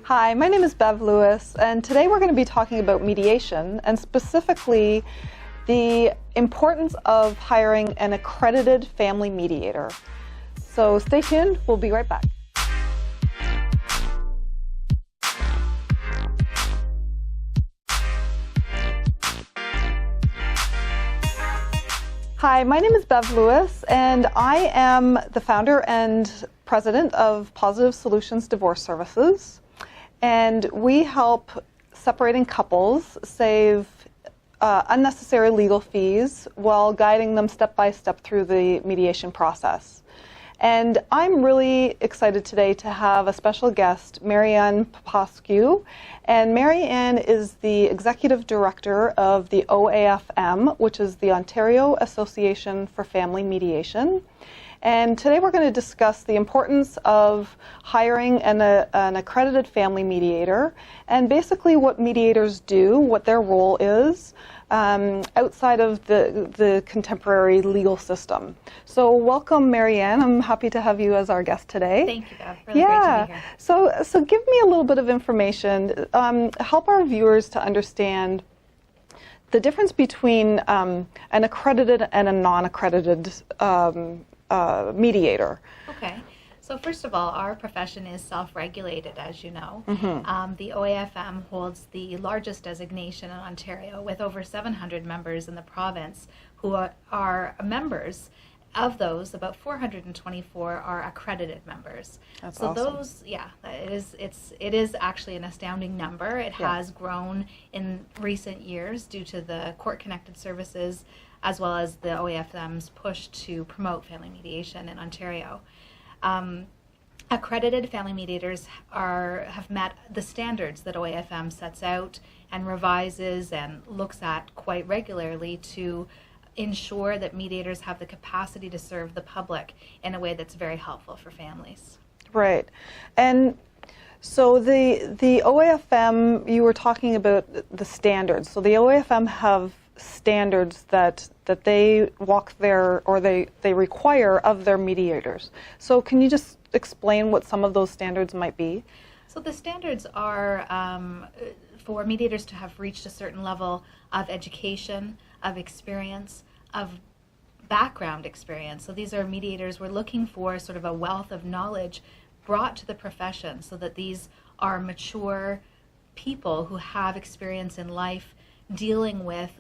Hi, my name is Bev Lewis, and today we're going to be talking about mediation, and specifically the importance of hiring an accredited family mediator. So stay tuned, we'll be right back. Hi, my name is Bev Lewis, and I am the founder and president of Positive Solutions Divorce Services. And we help separating couples save unnecessary legal fees while guiding them step by step through the mediation process. And I'm really excited today to have a special guest, Mary-Anne Popescu. And Mary-Anne is the executive director of the OAFM, which is the Ontario Association for Family Mediation. And today we're going to discuss the importance of hiring an accredited family mediator and basically what mediators do, what their role is outside of the contemporary legal system. So welcome, Mary-Anne. I'm happy to have you as our guest today. Thank you, Bev. Really great to be here. So give me a little bit of information. Help our viewers to understand the difference between an accredited and a non-accredited mediator. Okay. So first of all, our profession is self-regulated, as you know. The OAFM holds the largest designation in Ontario with over 700 members in the province who are members. Of those, about 424 are accredited members. That's so awesome. Those, it is actually an astounding number. It has grown in recent years due to the court-connected services as well as the OAFM's push to promote family mediation in Ontario. Accredited family mediators have met the standards that OAFM sets out and revises and looks at quite regularly to ensure that mediators have the capacity to serve the public in a way that's very helpful for families. Right. And so the OAFM, you were talking about the standards. So the OAFM have standards that they walk their, or they require of their mediators. So can you just explain what some of those standards might be? So the standards are for mediators to have reached a certain level of education, of experience, of background experience. So these are mediators, we're looking for sort of a wealth of knowledge brought to the profession so that these are mature people who have experience in life dealing with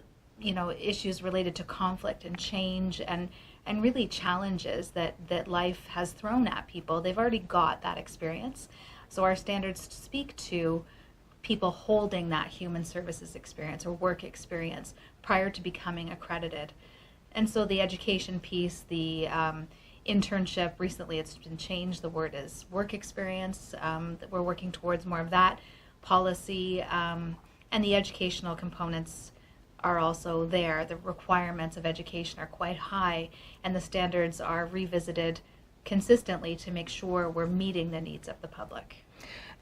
issues related to conflict and change and really challenges that life has thrown at people. They've already got that experience. So our standards speak to people holding that human services experience or work experience prior to becoming accredited. And so the education piece, the internship, recently it's been changed, the word is work experience. We're working towards more of that policy, and the educational components are also there. The requirements of education are quite high, and the standards are revisited consistently to make sure we're meeting the needs of the public.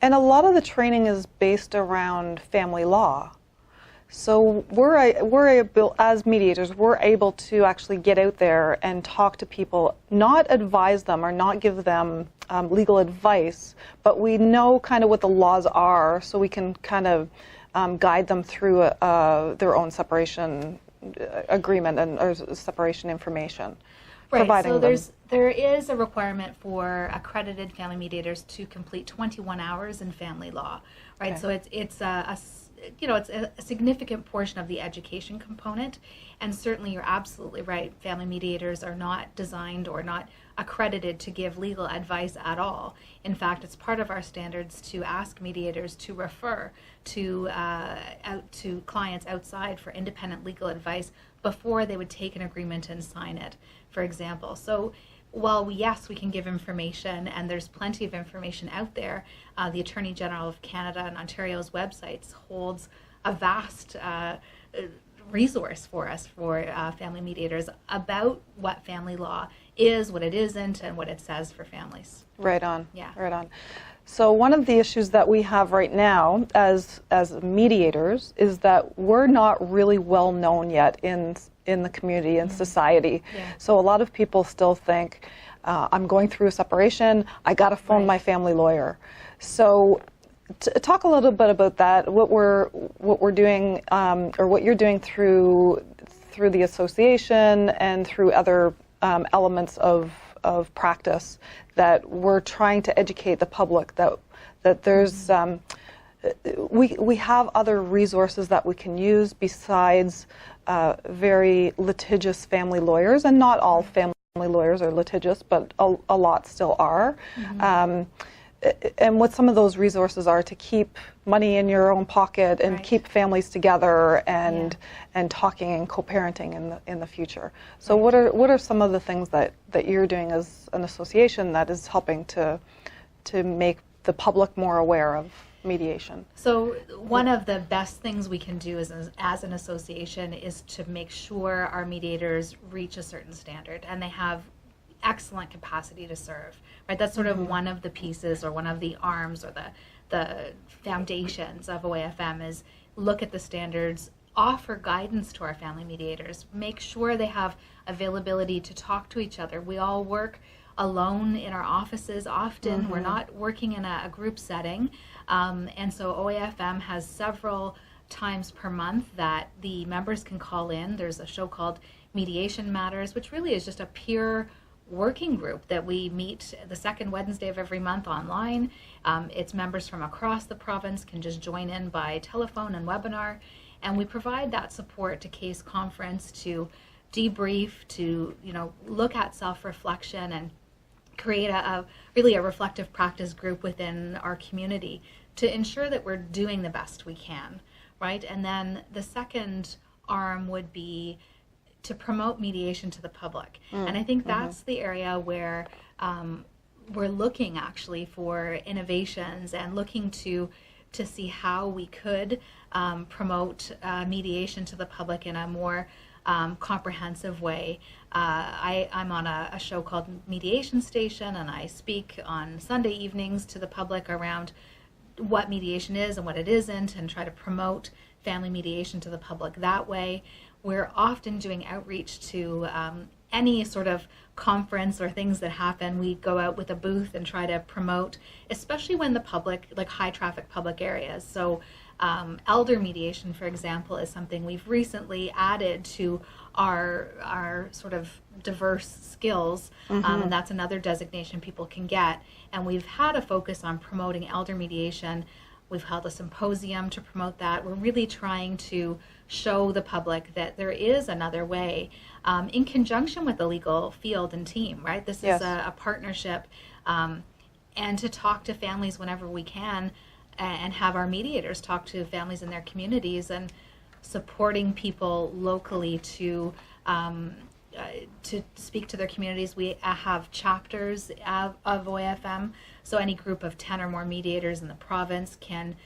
And a lot of the training is based around family law. So we're able, as mediators, we're able to actually get out there and talk to people, not advise them or not give them legal advice, but we know kind of what the laws are, so we can kind of guide them through their own separation agreement or separation information. Right, so there is a requirement for accredited family mediators to complete 21 hours in family law, right? Okay. So it's a significant portion of the education component, and certainly you're absolutely right. Family mediators are not designed or not accredited to give legal advice at all. In fact, it's part of our standards to ask mediators to refer to out to clients outside for independent legal advice before they would take an agreement and sign it, for example. So while we can give information, and there's plenty of information out there, the Attorney General of Canada and Ontario's websites holds a vast resource for us for family mediators about what family law is, what it isn't, and what it says for families. Right on. Yeah. Right on. So one of the issues that we have right now as mediators is that we're not really well known yet in the community and society. Yeah. So a lot of people still think, I'm going through a separation, I got to phone my family lawyer. So talk a little bit about that. What we're doing, or what you're doing through the association and through other elements of practice, that we're trying to educate the public that there's we have other resources that we can use besides very litigious family lawyers, and not all family lawyers are litigious, but a lot still are. And what some of those resources are to keep money in your own pocket and keep families together and talking and co-parenting in the future. So what are some of the things that you're doing as an association that is helping to make the public more aware of mediation? So one of the best things we can do as an association is to make sure our mediators reach a certain standard and they have excellent capacity to serve, right? That's sort of one of the pieces, or one of the arms, or the foundations of OAFM, is look at the standards, offer guidance to our family mediators, make sure they have availability to talk to each other. We all work alone in our offices often. We're not working in a group setting, and so OAFM has several times per month that the members can call in. There's a show called Mediation Matters, which really is just a peer working group that we meet the second Wednesday of every month online. It's members from across the province can just join in by telephone and webinar, and we provide that support to case conference, to debrief, to look at self-reflection, and create a reflective practice group within our community to ensure that we're doing the best we can, right? And then the second arm would be to promote mediation to the public. And I think that's the area where we're looking actually for innovations and looking to see how we could promote mediation to the public in a more comprehensive way. I'm on a show called Mediation Station, and I speak on Sunday evenings to the public around what mediation is and what it isn't, and try to promote family mediation to the public that way. We're often doing outreach to any sort of conference or things that happen. We go out with a booth and try to promote, especially when the public, like high traffic public areas. So elder mediation, for example, is something we've recently added to our sort of diverse skills, and that's another designation people can get. And we've had a focus on promoting elder mediation. We've held a symposium to promote that. We're really trying to show the public that there is another way, in conjunction with the legal field and team, right? This is a partnership, and to talk to families whenever we can, and have our mediators talk to families in their communities, and supporting people locally to speak to their communities. We have chapters of OAFM, so any group of 10 or more mediators in the province can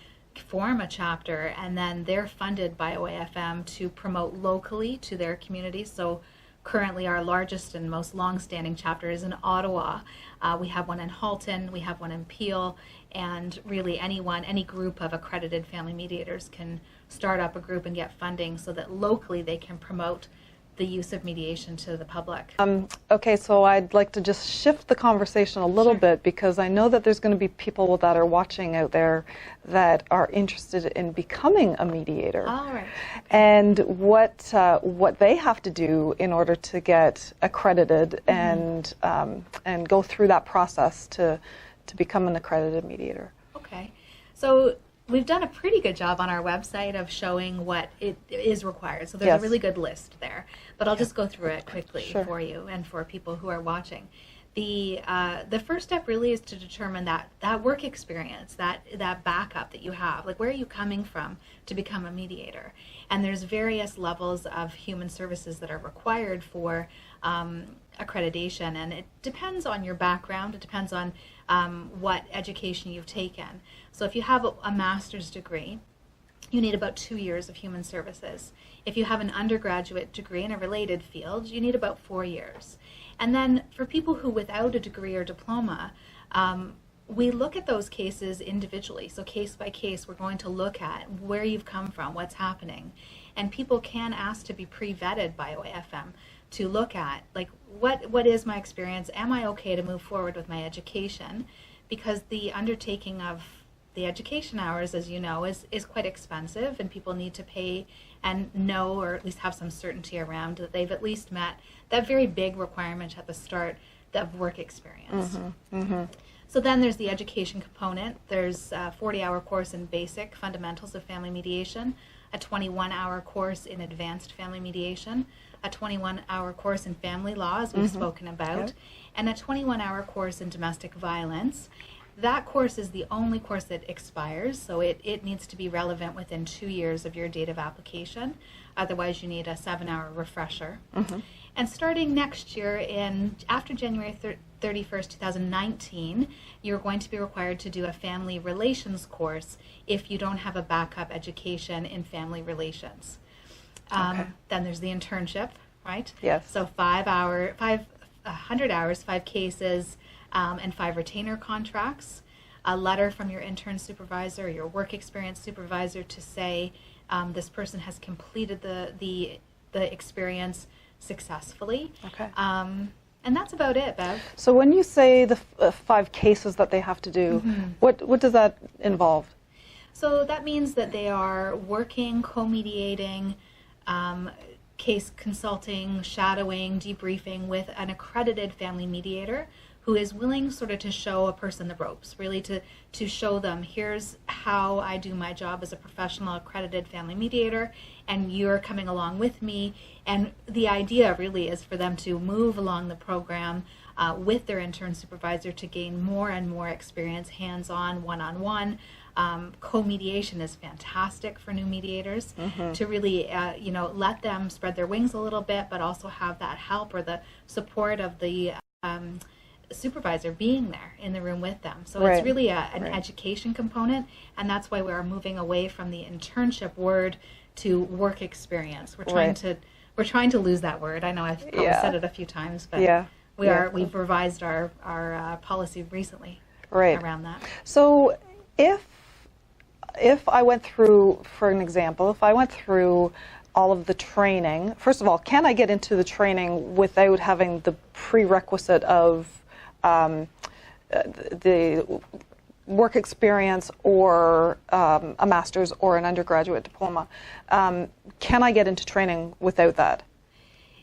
form a chapter, and then they're funded by OAFM to promote locally to their communities. So currently our largest and most long-standing chapter is in Ottawa. We have one in Halton, we have one in Peel, and really any group of accredited family mediators can start up a group and get funding so that locally they can promote the use of mediation to the public. Okay, so I'd like to just shift the conversation a little bit, because I know that there's going to be people that are watching out there that are interested in becoming a mediator. All right. And what they have to do in order to get accredited and go through that process to become an accredited mediator. Okay, so we've done a pretty good job on our website of showing what it is required. So there's a really good list there, but I'll just go through it quickly for you and for people who are watching. The first step really is to determine that work experience, that backup that you have. Like, where are you coming from to become a mediator? And there's various levels of human services that are required for accreditation, and it depends on your background. It depends on what education you've taken. So if you have a master's degree, you need about 2 years of human services. If you have an undergraduate degree in a related field, you need about 4 years. And then for people who without a degree or diploma, we look at those cases individually. So case by case, we're going to look at where you've come from, what's happening. And people can ask to be pre-vetted by OAFM to look at, like, what is my experience? Am I okay to move forward with my education? Because the undertaking of the education hours, as you know, is quite expensive, and people need to pay and know, or at least have some certainty around that they've at least met that very big requirement at the start of work experience. So then there's the education component. There's a 40-hour course in basic fundamentals of family mediation, a 21-hour course in advanced family mediation, a 21-hour course in family law, as we've spoken about, and a 21-hour course in domestic violence. That course is the only course that expires, so it needs to be relevant within 2 years of your date of application. Otherwise, you need a 7-hour refresher. And starting next year, after January 31st, 2019, you're going to be required to do a family relations course if you don't have a backup education in family relations. Then there's the internship, right? Yes. So 100 hours, 5 cases, and 5 retainer contracts, a letter from your intern supervisor, your work experience supervisor to say this person has completed the experience successfully. And that's about it, Bev. So when you say the 5 cases that they have to do, what does that involve? So that means that they are working, co-mediating, case consulting, shadowing, debriefing with an accredited family mediator who is willing sort of to show a person the ropes, really to show them, here's how I do my job as a professional accredited family mediator, and you're coming along with me. And the idea really is for them to move along the program with their intern supervisor to gain more and more experience, hands-on, one-on-one. Co-mediation is fantastic for new mediators to really, let them spread their wings a little bit, but also have that help or the support of the supervisor being there in the room with them. So it's really an education component, and that's why we are moving away from the internship word to work experience. We're trying to lose that word. I know I've probably said it a few times, but we've revised our policy recently around that. So if I went through, for an example, if I went through all of the training, first of all, can I get into the training without having the prerequisite of the work experience or a master's or an undergraduate diploma? Can I get into training without that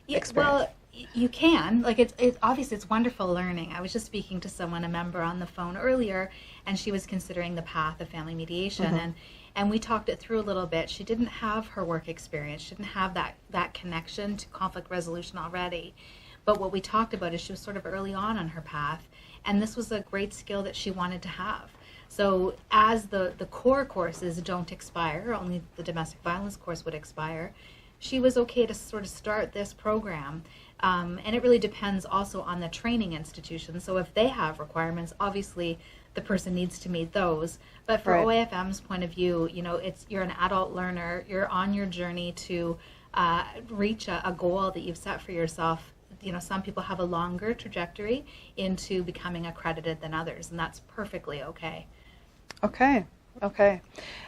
experience? Well, you can. Like it's obviously it's wonderful learning. I was just speaking to someone, a member on the phone earlier, and she was considering the path of family mediation, and we talked it through a little bit. She didn't have her work experience. She didn't have that connection to conflict resolution already. But what we talked about is she was sort of early on her path, and this was a great skill that she wanted to have. So as the core courses don't expire, only the domestic violence course would expire, she was okay to sort of start this program. And it really depends also on the training institution. So if they have requirements, obviously the person needs to meet those. But for OAFM's point of view, you're an adult learner. You're on your journey to reach a goal that you've set for yourself. Some people have a longer trajectory into becoming accredited than others, and that's perfectly okay. Okay.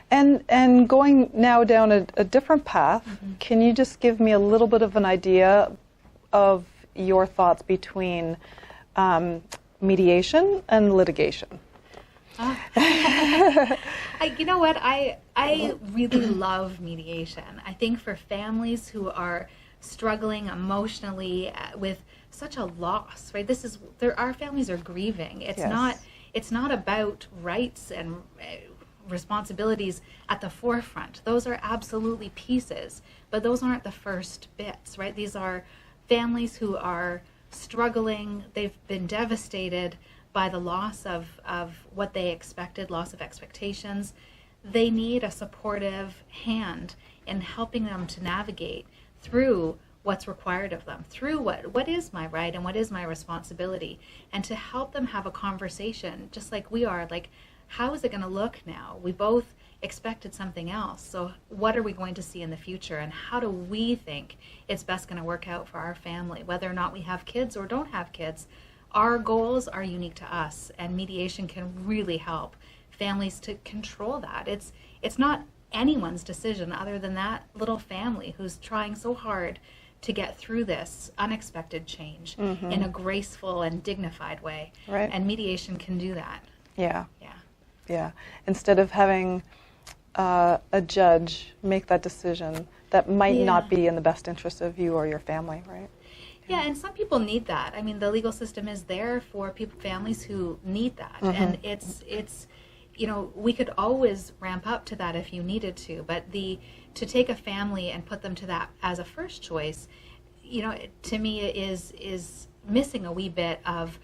And going now down a different path, can you just give me a little bit of an idea of your thoughts between mediation and litigation? You know what? I really love mediation. I think for families who are struggling emotionally with such a loss, right? Our families are grieving. It's not about rights and responsibilities at the forefront. Those are absolutely pieces, but those aren't the first bits, right? These are families who are struggling. They've been devastated by the loss of what they expected, loss of expectations. They need a supportive hand in helping them to navigate through what's required of them, through what is my right and what is my responsibility, and to help them have a conversation, just like we are, like, how is it going to look now? We both expected something else, so what are we going to see in the future, and how do we think it's best going to work out for our family, whether or not we have kids or don't have kids? Our goals are unique to us, and mediation can really help families to control that. It's not anyone's decision other than that little family who's trying so hard to get through this unexpected change in a graceful and dignified way. And mediation can do that. Yeah. Yeah. Instead of having a judge make that decision that might not be in the best interest of you or your family, right? Yeah, and some people need that. I mean, the legal system is there for families who need that, and it's you know, we could always ramp up to that if you needed to, but to take a family and put them to that as a first choice, you know, to me is missing a wee bit of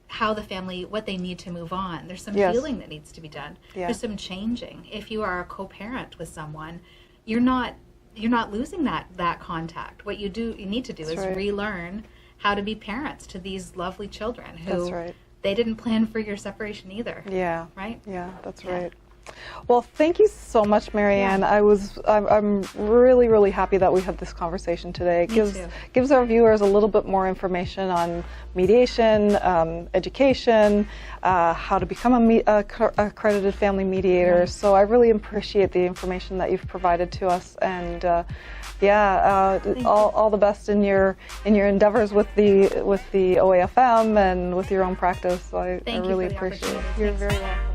how the family, what they need to move on. There's some healing that needs to be done. Yeah. There's some changing. If you are a co-parent with someone, you're not losing that contact. What you need to do is relearn how to be parents to these lovely children who they didn't plan for your separation either. Yeah. Right? Yeah, that's right. Well, thank you so much, Mary-Anne. I'm really, really happy that we had this conversation today. It gives our viewers a little bit more information on mediation, education, how to become a accredited family mediator. So I really appreciate the information that you've provided to us, and all the best in your endeavors with the OAFM and with your own practice. I really appreciate it. You're very welcome.